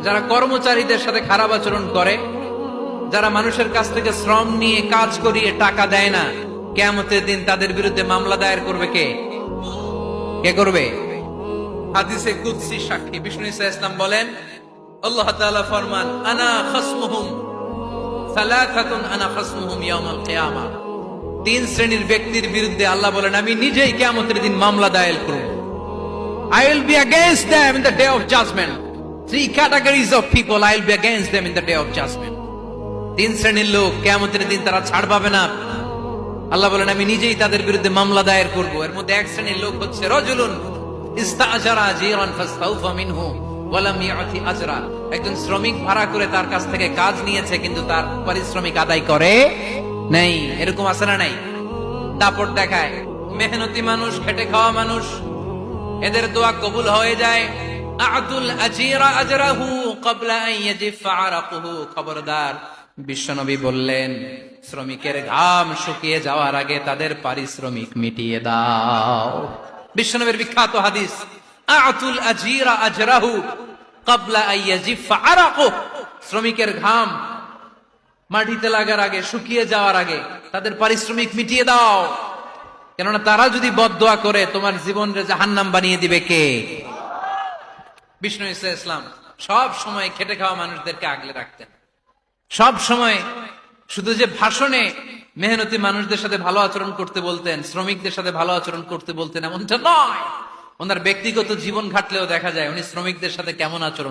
যারা কর্মচারীদের সাথে খারাপ আচরণ করে, যারা মানুষের কাছ থেকে শ্রম নিয়ে কাজ করিয়ে টাকা দেয় না, কিয়ামতের দিন তাদের বিরুদ্ধে মামলা দায়ের করবে কে? কে করবে? হাদিসে কুদসি সাক্ষী বিষ্ণু ঈসা ইসলাম বলেন, আল্লাহ তাআলা ফরমান, আনা খাসমুহুম সালাসাতুন আনা খাসমুহুম ইয়াউমাল কিয়ামা। তিন শ্রেণীর ব্যক্তির বিরুদ্ধে আল্লাহ বলেন, আমি নিজেই কিয়ামতের দিন মামলা দায়ের করব। I will be against them in the day of judgment. Three categories of people, I will be against them in the day of judgment. তিন শ্রেণীর লোক কিয়ামতের দিন তারা ছাড় পাবে না। আল্লাহ বলেন, আমি নিজেই তাদের বিরুদ্ধে মামলা দায়ের করব। এর মধ্যে এক শ্রেণীর লোক হচ্ছে রাজুলুন ইস্তাআজারা জিরান ফাস্তাউফা মিনহু ওয়া লাম ইয়াতি আজরা। একজন শ্রমিক ভাড়া করে তার কাছ থেকে কাজ নিয়েছে, কিন্তু তার পারিশ্রমিক আদায় করে নাই। এরকম আছে না নাই? দাপট দেখায়। মেহনতি মানুষ, খেটে খাওয়া মানুষ, এদের দোয়া কবুল হয়ে যায়। আ'তুল আজিরা আজরাহু ক্বাবলা আন ইয়াজিফা আরাকুহু। খবরদার, বিশ্বনবী বললেন, শ্রমিকের ঘাম শুকিয়ে যাওয়ার আগে তাদের পারিশ্রমিক মিটিয়ে দাও। বিশ্বনবীর বিখ্যাত হাদিস, আ'তুল আজিরা আজরাহু ক্বাবলা আন ইয়াজিফা আরাকুহু। শ্রমিকের ঘাম মাটিতে লাগার আগে, শুকিয়ে যাওয়ার আগে তাদের পারিশ্রমিক মিটিয়ে দাও। কেননা তারা যদি বদদোয়া করে তোমার জীবনকে জাহান্নাম বানিয়ে দিবে কে? বিষ্ণু ঈসা ইসলাম সব সময় খেটে খাওয়া মানুষদেরকে আগলে রাখতেন। সব সময় শুধু যে ভাষণে মেহনতি মানুষদের সাথে ভালো আচরণ করতে বলতেন, শ্রমিকদের সাথে ভালো আচরণ করতে বলতেন, এমনটা নয়। ওনার ব্যক্তিগত জীবন ঘাটলেও দেখা যায় উনি শ্রমিকদের সাথে কেমন আচরণ